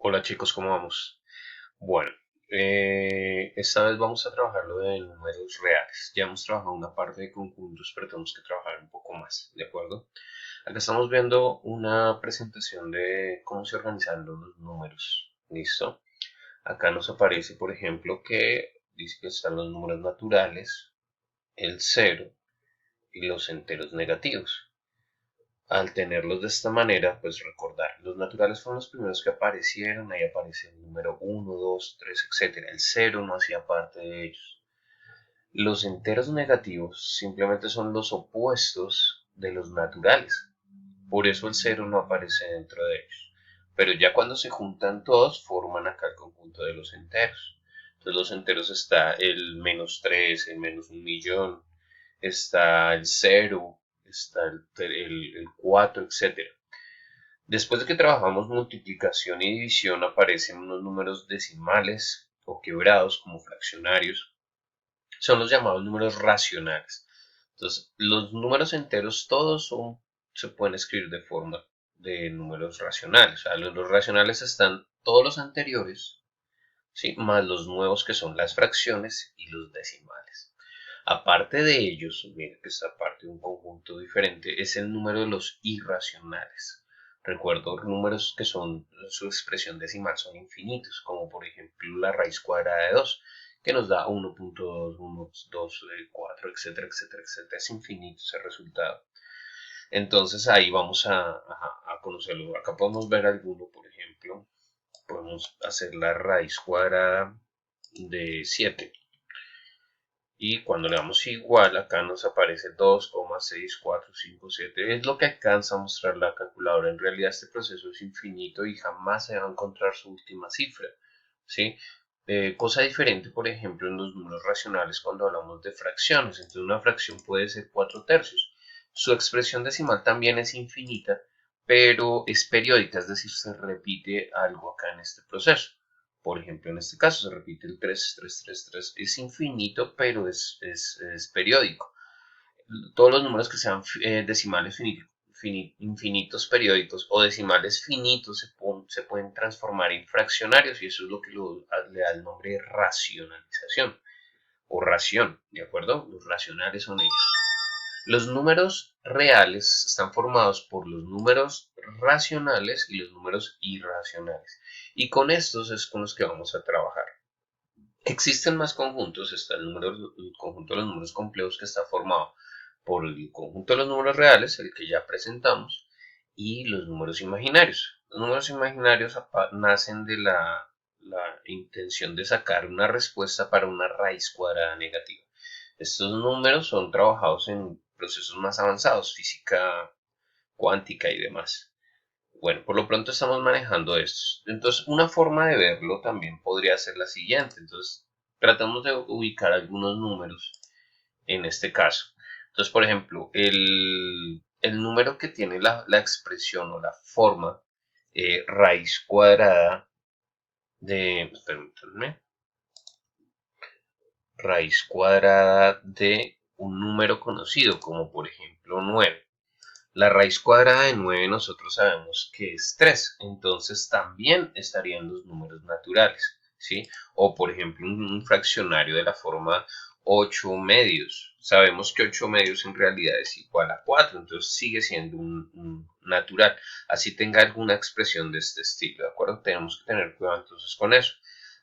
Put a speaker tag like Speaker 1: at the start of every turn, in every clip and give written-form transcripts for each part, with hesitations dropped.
Speaker 1: Hola chicos, ¿cómo vamos? Bueno, esta vez vamos a trabajar lo de números reales. Ya hemos trabajado una parte de conjuntos, pero tenemos que trabajar un poco más, ¿de acuerdo? Acá estamos viendo una presentación de cómo se organizan los números. ¿Listo? Acá nos aparece, por ejemplo, que dice que están los números naturales, el cero y los enteros negativos. Al tenerlos de esta manera, pues recordar, los naturales fueron los primeros que aparecieron, ahí aparece el número uno, 2, 3, etcétera. El cero no hacía parte de ellos. Los enteros negativos simplemente son los opuestos de los naturales. Por eso el cero no aparece dentro de ellos. Pero ya cuando se juntan todos, forman acá el conjunto de los enteros. Entonces los enteros está el menos 3, el menos un millón, está el cero, está el 4, etcétera. Después de que trabajamos multiplicación y división, aparecen unos números decimales o quebrados como fraccionarios. Son los llamados números racionales. Entonces, los números enteros todos se pueden escribir de forma de números racionales. O sea, los racionales están todos los anteriores, ¿sí? Más los nuevos que son las fracciones y los decimales. Aparte de ellos, mira que esta parte de un conjunto diferente es el número de los irracionales. Recuerdo números que son su expresión decimal son infinitos, como por ejemplo la raíz cuadrada de 2, que nos da 1.2, 1.2, 4, etcétera, etcétera, etcétera. Es infinito ese resultado. Entonces ahí vamos a conocerlo. Acá podemos ver alguno, por ejemplo. Podemos hacer la raíz cuadrada de 7 y cuando le damos igual acá nos aparece 2,645,7. Es lo que alcanza a mostrar la calculadora. En realidad este proceso es infinito y jamás se va a encontrar su última cifra, ¿sí? Cosa diferente, por ejemplo, en los números racionales cuando hablamos de fracciones. Entonces una fracción puede ser 4 tercios. Su expresión decimal también es infinita, pero es periódica, es decir, se repite algo acá en este proceso. Por ejemplo, en este caso se repite el 3, 3, 3, 3. Es infinito, pero es periódico. Todos los números que sean decimales infinitos periódicos o decimales finitos se pueden transformar en fraccionarios y eso es lo que le da el nombre de racionalización o ración, ¿de acuerdo? Los racionales son ellos. Los números reales están formados por los números racionales y los números irracionales. Y con estos es con los que vamos a trabajar. Existen más conjuntos, está el conjunto de los números complejos que está formado por el conjunto de los números reales, el que ya presentamos, y los números imaginarios. Los números imaginarios nacen de la intención de sacar una respuesta para una raíz cuadrada negativa. Estos números son trabajados en procesos más avanzados, física cuántica y demás. Bueno, por lo pronto estamos manejando estos. Entonces, una forma de verlo también podría ser la siguiente. Entonces, tratamos de ubicar algunos números en este caso. Entonces, por ejemplo, el número que tiene la expresión o la forma raíz cuadrada permítanme, raíz cuadrada de un número conocido, como por ejemplo 9. La raíz cuadrada de 9 nosotros sabemos que es 3, entonces también estarían los números naturales, ¿sí? O por ejemplo un fraccionario de la forma 8 medios. Sabemos que 8 medios en realidad es igual a 4, entonces sigue siendo un natural. Así tenga alguna expresión de este estilo, ¿de acuerdo? Tenemos que tener cuidado entonces con eso.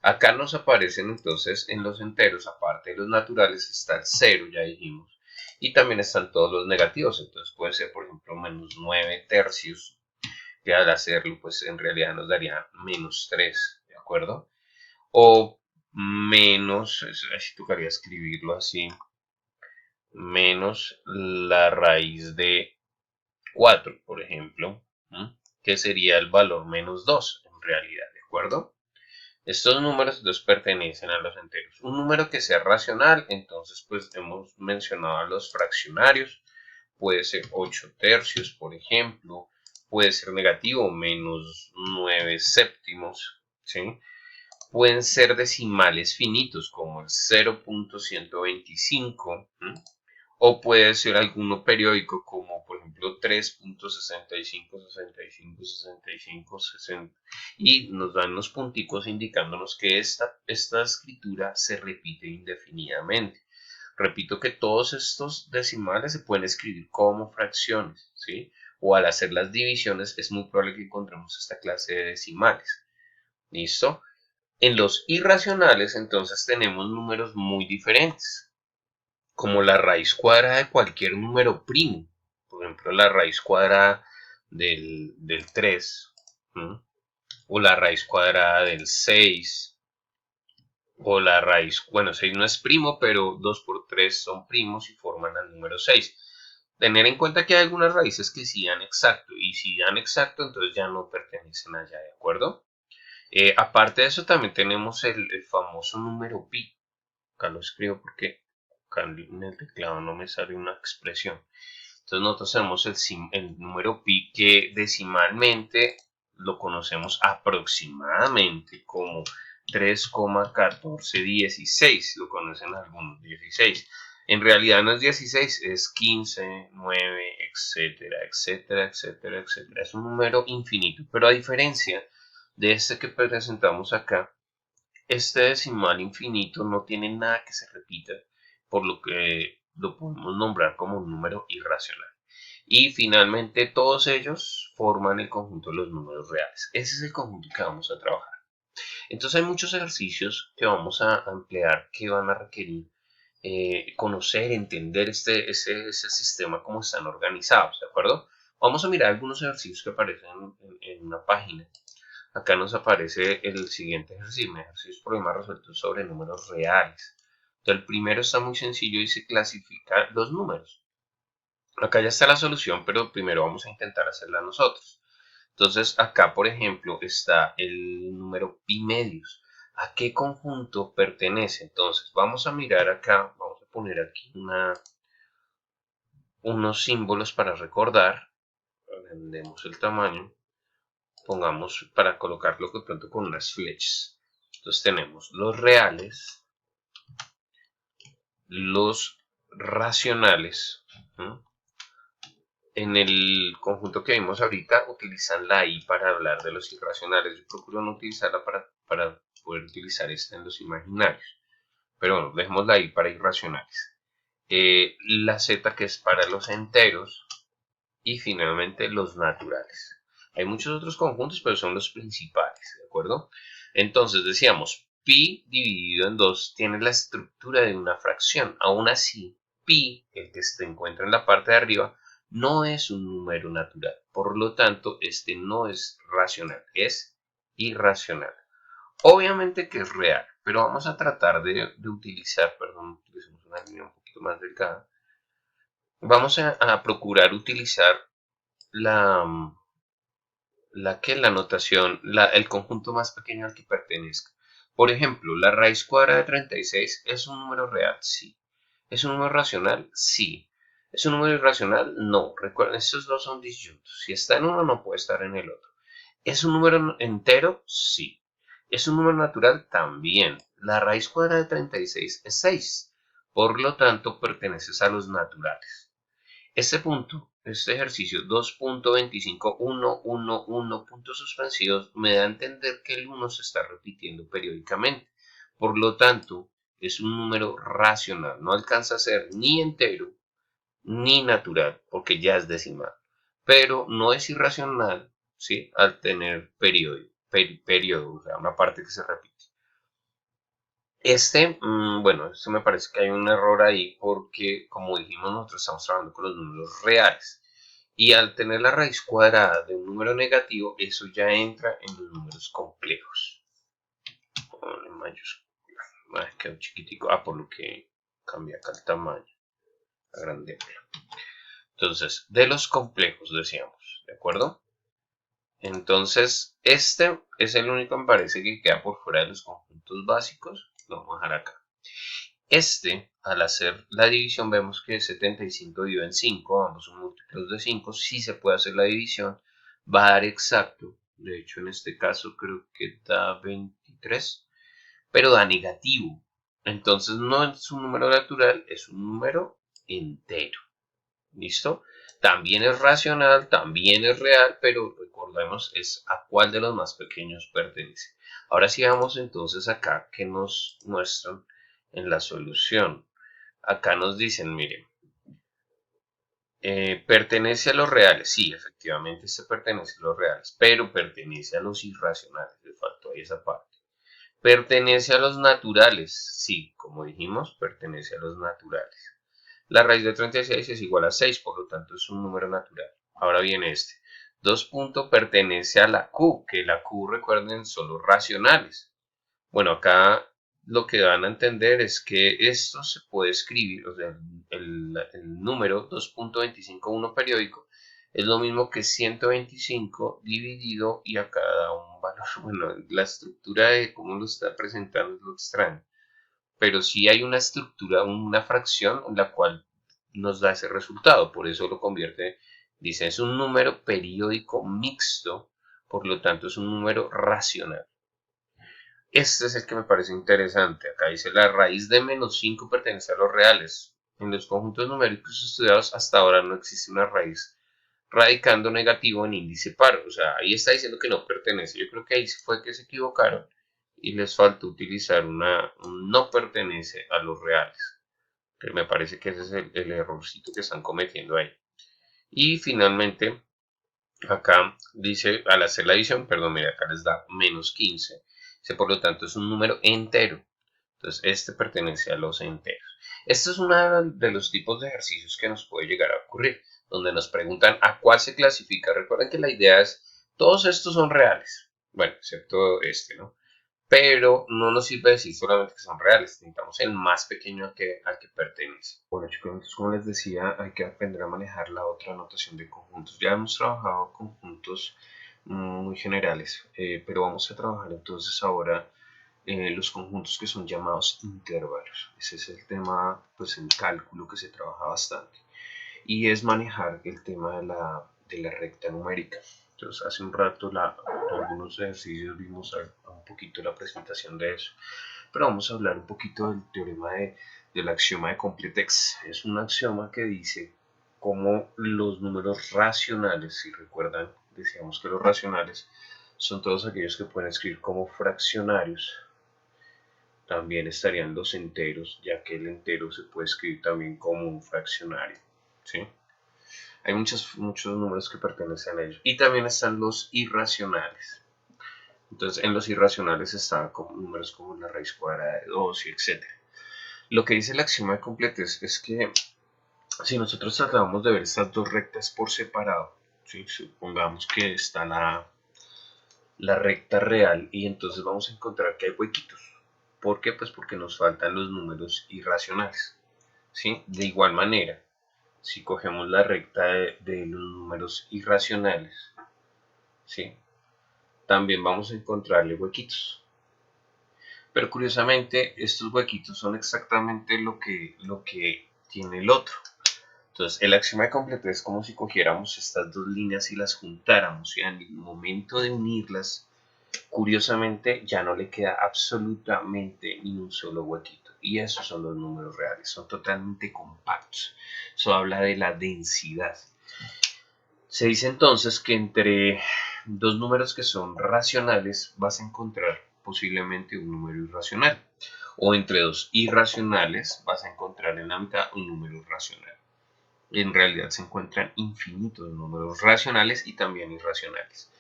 Speaker 1: Acá nos aparecen entonces en los enteros, aparte de los naturales, está el 0, ya dijimos, y también están todos los negativos, entonces puede ser por ejemplo menos 9 tercios, que al hacerlo pues en realidad nos daría menos 3, ¿de acuerdo? O menos, así tocaría escribirlo así, menos la raíz de 4, por ejemplo, ¿m? Que sería el valor menos 2 en realidad, ¿de acuerdo? Estos números entonces pertenecen a los enteros. Un número que sea racional, entonces pues hemos mencionado a los fraccionarios, puede ser 8 tercios, por ejemplo, puede ser negativo, menos 9 séptimos, ¿sí? Pueden ser decimales finitos, como el 0.125, o puede ser alguno periódico como por ejemplo 3.65, 65, 65, 60 y nos dan unos punticos indicándonos que esta escritura se repite indefinidamente. Repito que todos estos decimales se pueden escribir como fracciones, ¿sí? O al hacer las divisiones es muy probable que encontremos esta clase de decimales. ¿Listo? En los irracionales entonces tenemos números muy diferentes, como la raíz cuadrada de cualquier número primo. Por ejemplo, la raíz cuadrada del 3, ¿no? O la raíz cuadrada del 6, o la raíz, bueno, 6 no es primo, pero 2 por 3 son primos y forman el número 6. Tener en cuenta que hay algunas raíces que sí dan exacto, y si dan exacto, entonces ya no pertenecen allá, ¿de acuerdo? Aparte de eso, también tenemos el famoso número pi. Acá lo escribo porque acá en el teclado no me sale una expresión. Entonces nosotros tenemos el número pi que decimalmente lo conocemos aproximadamente como 3,1416, lo conocen algunos 16. En realidad no es 16, es 15, 9, etcétera, etcétera, etcétera, etcétera. Es un número infinito, pero a diferencia de este que presentamos acá, este decimal infinito no tiene nada que se repita, por lo que lo podemos nombrar como un número irracional. Y finalmente todos ellos forman el conjunto de los números reales. Ese es el conjunto que vamos a trabajar. Entonces hay muchos ejercicios que vamos a emplear que van a requerir conocer, entender ese sistema, cómo están organizados, ¿de acuerdo? Vamos a mirar algunos ejercicios que aparecen en una página. Acá nos aparece el siguiente ejercicio, problemas resueltos sobre números reales. Entonces, el primero está muy sencillo y se clasifica los números. Acá ya está la solución, pero primero vamos a intentar hacerla nosotros. Entonces, acá, por ejemplo, está el número pi medios. ¿A qué conjunto pertenece? Entonces, vamos a mirar acá, vamos a poner aquí unos símbolos para recordar. Agrandemos el tamaño. Pongamos para colocarlo de pronto con unas flechas. Entonces tenemos los reales, los racionales. ¿No? En el conjunto que vimos ahorita utilizan la I para hablar de los irracionales. Yo procuro no utilizarla para poder utilizar esta en los imaginarios. Pero bueno, dejemos la I para irracionales. La Z que es para los enteros y finalmente los naturales. Hay muchos otros conjuntos, pero son los principales, ¿de acuerdo? Entonces decíamos, pi dividido en 2 tiene la estructura de una fracción. Aún así, pi, el que se encuentra en la parte de arriba, no es un número natural. Por lo tanto, este no es racional, es irracional. Obviamente que es real, pero vamos a tratar de utilizar, perdón, utilicemos una línea un poquito más delgada. Vamos a procurar utilizar la, la notación, el conjunto más pequeño al que pertenezca. Por ejemplo, la raíz cuadrada de 36 es un número real, sí. ¿Es un número racional? Sí. ¿Es un número irracional? No. Recuerden, estos dos son disyuntos. Si está en uno, no puede estar en el otro. ¿Es un número entero? Sí. ¿Es un número natural? También. La raíz cuadrada de 36 es 6. Por lo tanto, perteneces a los naturales. Este ejercicio 2.25111 puntos suspensivos me da a entender que el 1 se está repitiendo periódicamente. Por lo tanto, es un número racional. No alcanza a ser ni entero ni natural, porque ya es decimal. Pero no es irracional, ¿sí? Al tener periodo, o sea, una parte que se repite. Bueno, esto me parece que hay un error ahí porque, como dijimos, nosotros estamos trabajando con los números reales. Y al tener la raíz cuadrada de un número negativo, eso ya entra en los números complejos. Con mayúscula. Quedó chiquitico. Por lo que cambia acá el tamaño. Agrandémoslo. Entonces, de los complejos decíamos, ¿de acuerdo? Entonces, este es el único, me parece, que queda por fuera de los conjuntos básicos. Lo vamos a dejar acá. Al hacer la división, vemos que 75 dividido en 5, ambos son múltiplos de 5, si se puede hacer la división, va a dar exacto. De hecho, en este caso creo que da 23, pero da negativo. Entonces no es un número natural, es un número entero. ¿Listo? También es racional, también es real, pero recordemos es a cuál de los más pequeños pertenece. Ahora sí vamos entonces acá que nos muestran en la solución. Acá nos dicen, miren, pertenece a los reales. Sí, efectivamente este pertenece a los reales, pero pertenece a los irracionales. Le faltó ahí esa parte. Pertenece a los naturales. Sí, como dijimos, pertenece a los naturales. La raíz de 36 es igual a 6, por lo tanto es un número natural. Ahora viene este. 2 puntos pertenece a la Q, que la Q, recuerden, son los racionales. Bueno, acá lo que van a entender es que esto se puede escribir, o sea, el número 2.251 periódico es lo mismo que 125 dividido y acá da un valor. Bueno, la estructura de cómo lo está presentando es lo extraño, pero sí hay una estructura, una fracción en la cual nos da ese resultado, por eso lo convierte, dice, es un número periódico mixto, por lo tanto es un número racional. Este es el que me parece interesante. Acá dice la raíz de menos 5 pertenece a los reales. En los conjuntos numéricos estudiados hasta ahora no existe una raíz radicando negativo en índice par. O sea, ahí está diciendo que no pertenece. Yo creo que ahí fue que se equivocaron y les faltó utilizar un no pertenece a los reales. Que me parece que ese es el errorcito que están cometiendo ahí. Y finalmente, acá dice, al hacer la adición, perdón, mira, acá les da menos 15. Por lo tanto, es un número entero. Entonces, este pertenece a los enteros. Este es uno de los tipos de ejercicios que nos puede llegar a ocurrir, donde nos preguntan a cuál se clasifica. Recuerden que la idea es, todos estos son reales. Bueno, excepto este, ¿no? Pero no nos sirve decir solamente que son reales, necesitamos el más pequeño al que pertenece. Bueno chicos, entonces como les decía, hay que aprender a manejar la otra notación de conjuntos. Ya hemos trabajado conjuntos muy generales, pero vamos a trabajar entonces ahora los conjuntos que son llamados intervalos. Ese es el tema, pues en cálculo que se trabaja bastante. Y es manejar el tema de la recta numérica. Entonces, hace un rato algunos ejercicios vimos un poquito la presentación de eso. Pero vamos a hablar un poquito del teorema del axioma de completex. Es un axioma que dice cómo los números racionales, si recuerdan, decíamos que los racionales son todos aquellos que pueden escribir como fraccionarios. También estarían los enteros, ya que el entero se puede escribir también como un fraccionario. ¿Sí? Hay muchos números que pertenecen a ellos. Y también están los irracionales. Entonces, en los irracionales están números como la raíz cuadrada de 2 y etc. Lo que dice el axioma de completez es que si nosotros tratamos de ver estas dos rectas por separado, ¿sí? Supongamos que está la recta real y entonces vamos a encontrar que hay huequitos. ¿Por qué? Pues porque nos faltan los números irracionales. ¿Sí? De igual manera, si cogemos la recta de los números irracionales, ¿sí? También vamos a encontrarle huequitos. Pero curiosamente, estos huequitos son exactamente lo que tiene el otro. Entonces, el axioma de completez es como si cogiéramos estas dos líneas y las juntáramos, y en el momento de unirlas, curiosamente, ya no le queda absolutamente ni un solo huequito. Y esos son los números reales, son totalmente compactos. Eso habla de la densidad. Se dice entonces que entre dos números que son racionales vas a encontrar posiblemente un número irracional. O entre dos irracionales vas a encontrar en la mitad un número racional. En realidad se encuentran infinitos números racionales y también irracionales.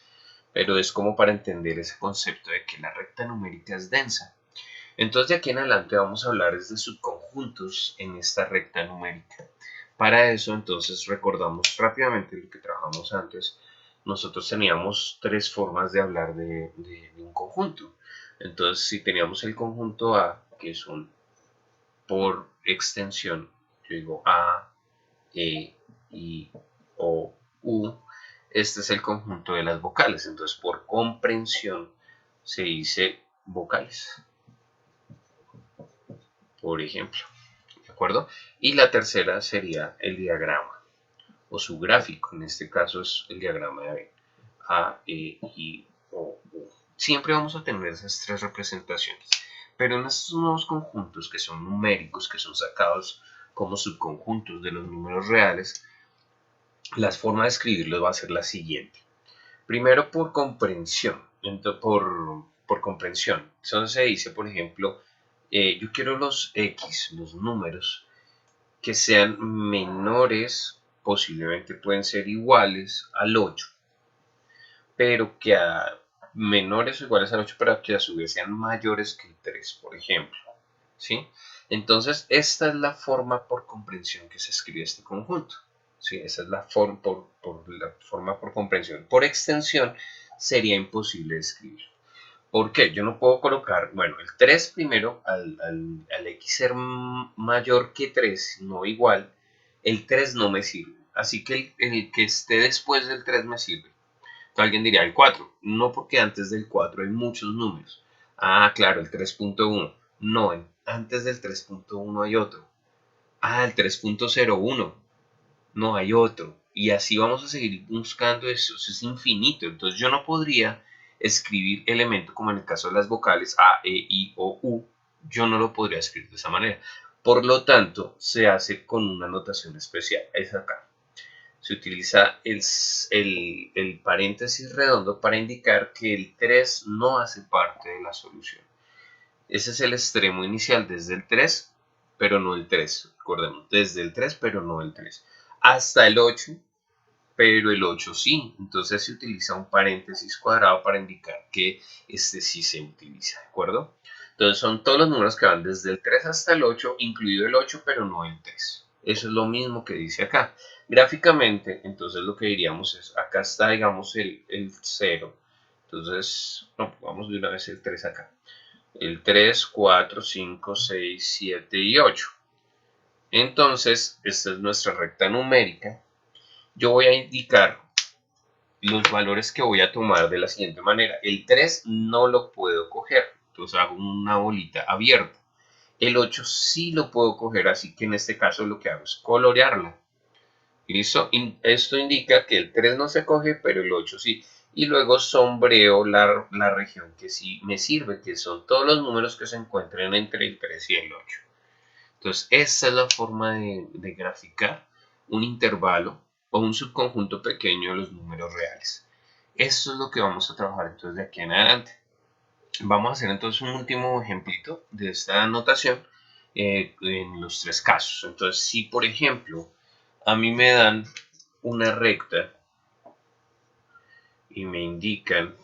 Speaker 1: Pero es como para entender ese concepto de que la recta numérica es densa. Entonces de aquí en adelante vamos a hablar de subconjuntos en esta recta numérica. Para eso entonces recordamos rápidamente lo que trabajamos antes. Nosotros teníamos tres formas de hablar de un conjunto. Entonces si teníamos el conjunto A, que son por extensión, yo digo A, E, I, O, U, este es el conjunto de las vocales. Entonces por comprensión se dice vocales, por ejemplo. ¿De acuerdo? Y la tercera sería el diagrama o su gráfico. En este caso es el diagrama de A, E, I, O, U. Siempre vamos a tener esas tres representaciones. Pero en estos nuevos conjuntos que son numéricos, que son sacados como subconjuntos de los números reales, la forma de escribirlos va a ser la siguiente. Primero por comprensión, por comprensión. Entonces se dice, por ejemplo, yo quiero los X, los números, que sean menores, posiblemente pueden ser iguales al 8, pero que a menores o iguales al 8, pero que a su vez sean mayores que el 3, por ejemplo. ¿Sí? Entonces, esta es la forma por comprensión que se escribe este conjunto. ¿Sí? Esa es la forma la forma por comprensión. Por extensión, sería imposible escribir. ¿Por qué? Yo no puedo colocar, bueno, el 3 primero, al X ser mayor que 3, no igual, el 3 no me sirve. Así que el que esté después del 3 me sirve. Entonces alguien diría el 4, no, porque antes del 4 hay muchos números. Ah, claro, el 3.1. No, antes del 3.1 hay otro. Ah, el 3.01. No, hay otro. Y así vamos a seguir buscando eso. Eso es infinito. Entonces yo no podría escribir elementos como en el caso de las vocales A, E, I, O, U. Yo no lo podría escribir de esa manera. Por lo tanto, se hace con una notación especial. Es acá. Se utiliza el paréntesis redondo para indicar que el 3 no hace parte de la solución. Ese es el extremo inicial desde el 3, pero no el 3. Recordemos, desde el 3, pero no el 3. Hasta el 8, pero el 8 sí. Entonces se utiliza un paréntesis cuadrado para indicar que este sí se utiliza, ¿de acuerdo? Entonces son todos los números que van desde el 3 hasta el 8, incluido el 8, pero no el 3. Eso es lo mismo que dice acá. Gráficamente, entonces lo que diríamos es, acá está, digamos, el 0. Entonces, no, vamos de una vez el 3 acá. El 3, 4, 5, 6, 7 y 8. Entonces, esta es nuestra recta numérica. Yo voy a indicar los valores que voy a tomar de la siguiente manera. El 3 no lo puedo coger, entonces hago una bolita abierta. El 8 sí lo puedo coger, así que en este caso lo que hago es colorearla. ¿Listo? Esto indica que el 3 no se coge, pero el 8 sí. Y luego sombreo la región que sí me sirve, que son todos los números que se encuentren entre el 3 y el 8. Entonces, esa es la forma de graficar un intervalo o un subconjunto pequeño de los números reales. Esto es lo que vamos a trabajar entonces de aquí en adelante. Vamos a hacer entonces un último ejemplito de esta notación en los tres casos. Entonces, si por ejemplo a mí me dan una recta y me indican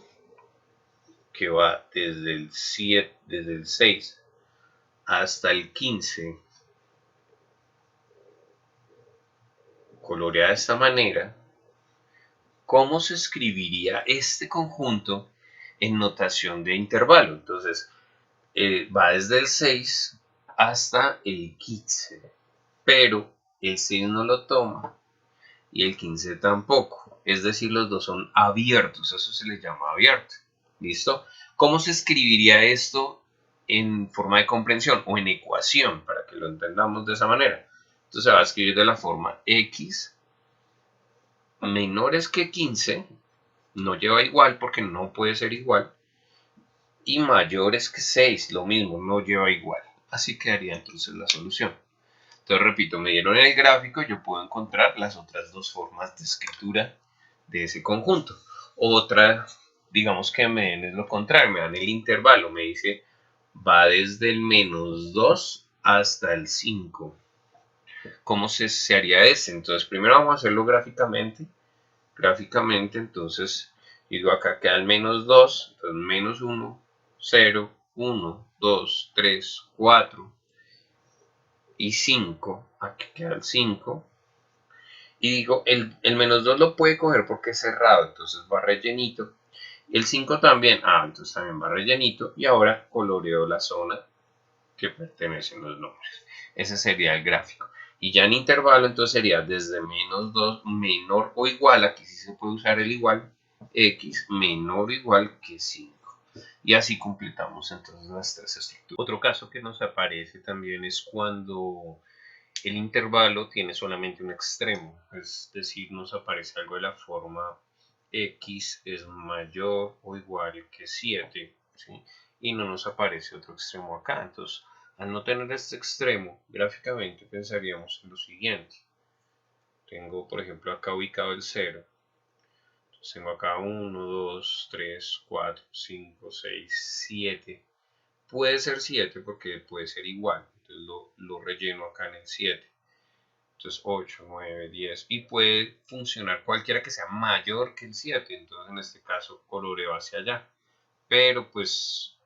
Speaker 1: que va desde el 6 hasta el 15, coloreada de esta manera, ¿cómo se escribiría este conjunto en notación de intervalo? Entonces, va desde el 6 hasta el 15, pero el 6 no lo toma y el 15 tampoco. Es decir, los dos son abiertos, eso se les llama abierto. ¿Listo? ¿Cómo se escribiría esto en forma de comprensión o en ecuación para que lo entendamos de esa manera? Entonces se va a escribir de la forma x menores que 15, no lleva igual porque no puede ser igual, y mayores que 6, lo mismo, no lleva igual. Así quedaría entonces la solución. Entonces, repito, me dieron el gráfico, yo puedo encontrar las otras dos formas de escritura de ese conjunto. Otra, digamos que me den es lo contrario, me dan el intervalo, me dice va desde el -2 hasta el 5. ¿Cómo se haría ese? Entonces, primero vamos a hacerlo gráficamente. Gráficamente, entonces, digo acá queda el -2, entonces -1, 0, 1, 2, 3, 4 y 5. Aquí queda el 5. Y digo, el -2 lo puede coger porque es cerrado, entonces va rellenito. El 5 también, entonces también va rellenito. Y ahora coloreo la zona que pertenecen los nombres. Ese sería el gráfico. Y ya en intervalo, entonces sería desde -2 menor o igual, aquí sí se puede usar el igual, x menor o igual que 5. Y así completamos entonces nuestras estructuras. Otro caso que nos aparece también es cuando el intervalo tiene solamente un extremo, es decir, nos aparece algo de la forma x es mayor o igual que 7, ¿sí? Y no nos aparece otro extremo acá. Entonces, Al no tener este extremo, gráficamente pensaríamos en lo siguiente. Tengo, por ejemplo, acá ubicado el 0. Entonces tengo acá 1, 2, 3, 4, 5, 6, 7. Puede ser 7 porque puede ser igual. Entonces lo relleno acá en el 7. Entonces 8, 9, 10. Y puede funcionar cualquiera que sea mayor que el 7. Entonces en este caso coloreo hacia allá. Pero pues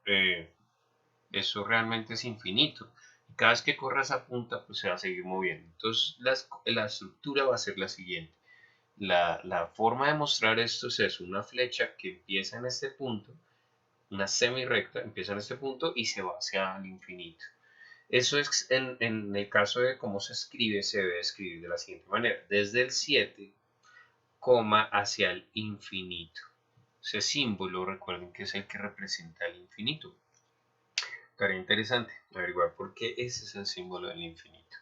Speaker 1: eso realmente es infinito. Y cada vez que corra esa punta, pues se va a seguir moviendo. Entonces la estructura va a ser la siguiente. La forma de mostrar esto es una flecha que empieza en este punto, una semi-recta, empieza en este punto y se va hacia el infinito. Eso es en el caso de cómo se escribe, se debe escribir de la siguiente manera. Desde el 7, hacia el infinito. Ese símbolo, recuerden que es el que representa el infinito. Estaría interesante averiguar por qué ese es el símbolo del infinito.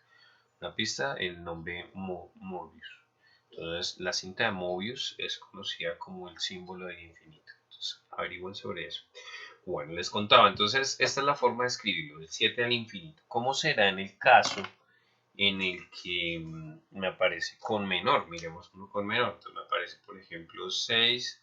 Speaker 1: Una pista, el nombre Mobius. Entonces, la cinta de Mobius es conocida como el símbolo del infinito. Entonces, averigüen sobre eso. Bueno, les contaba, entonces, esta es la forma de escribirlo, del 7 al infinito. ¿Cómo será en el caso en el que me aparece con menor? Miremos uno con menor. Entonces, me aparece, por ejemplo, 6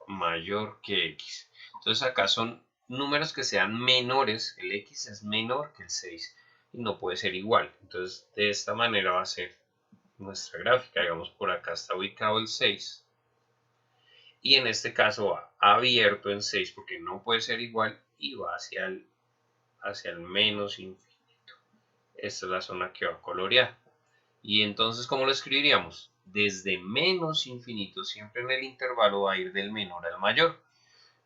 Speaker 1: mayor que x. Entonces, acá son números que sean menores. El x es menor que el 6 y no puede ser igual. Entonces, de esta manera va a ser nuestra gráfica. Digamos, por acá está ubicado el 6 y en este caso va abierto en 6 porque no puede ser igual y va hacia el menos infinito. Esta es la zona que va coloreada. Y entonces, ¿cómo lo escribiríamos? Desde menos infinito, siempre en el intervalo va a ir del menor al mayor.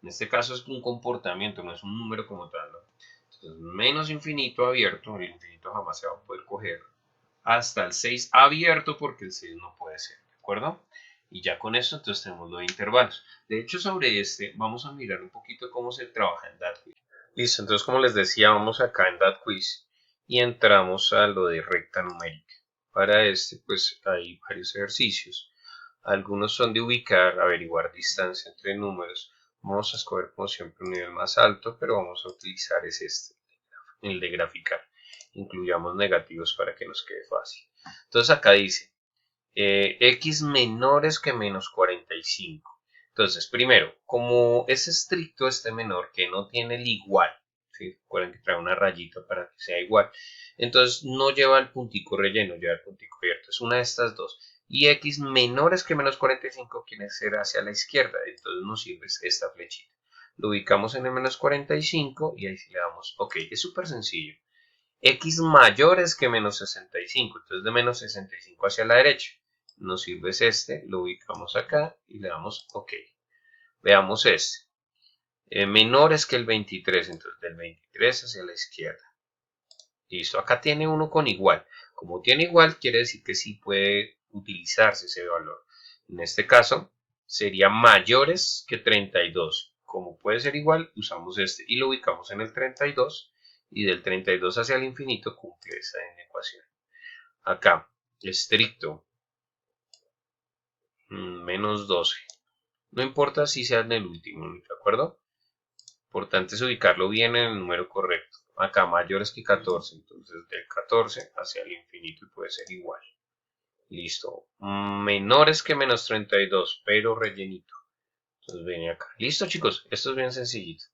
Speaker 1: En este caso es un comportamiento, no es un número como tal, ¿no? Entonces, menos infinito abierto, el infinito jamás se va a poder coger, hasta el 6 abierto porque el 6 no puede ser, ¿de acuerdo? Y ya con esto entonces tenemos lo de intervalos. De hecho, sobre este vamos a mirar un poquito cómo se trabaja en DatQuiz. Listo, entonces como les decía, vamos acá en DatQuiz y entramos a lo de recta numérica. Para este, pues hay varios ejercicios. Algunos son de ubicar, averiguar distancia entre números. Vamos a escoger como siempre un nivel más alto, pero vamos a utilizar este, el de graficar. Incluyamos negativos para que nos quede fácil. Entonces acá dice x menores que menos 45. Entonces, primero, como es estricto este menor que no tiene el igual, ¿sí? Recuerden que trae una rayita para que sea igual. Entonces no lleva el puntico relleno, lleva el puntico abierto. Es una de estas dos. Y x menores que menos 45 quiere ser hacia la izquierda. Entonces nos sirve esta flechita. Lo ubicamos en el menos 45 y ahí sí le damos OK. Es súper sencillo. X mayores que menos 65. Entonces de menos 65 hacia la derecha. Nos sirve este. Lo ubicamos acá y le damos OK. Veamos este. Menores que el 23. Entonces del 23 hacia la izquierda. Listo, acá tiene uno con igual. Como tiene igual, quiere decir que sí puede utilizarse ese valor. En este caso, sería mayores que 32. Como puede ser igual, usamos este y lo ubicamos en el 32. Y del 32 hacia el infinito cumple esa ecuación. Acá, estricto, menos 12. No importa si sea en el último, ¿de acuerdo? Importante es ubicarlo bien en el número correcto. Acá mayores que 14, entonces del 14 hacia el infinito puede ser igual. Listo. Menores que menos 32, pero rellenito. Entonces viene acá. Listo, chicos, esto es bien sencillito.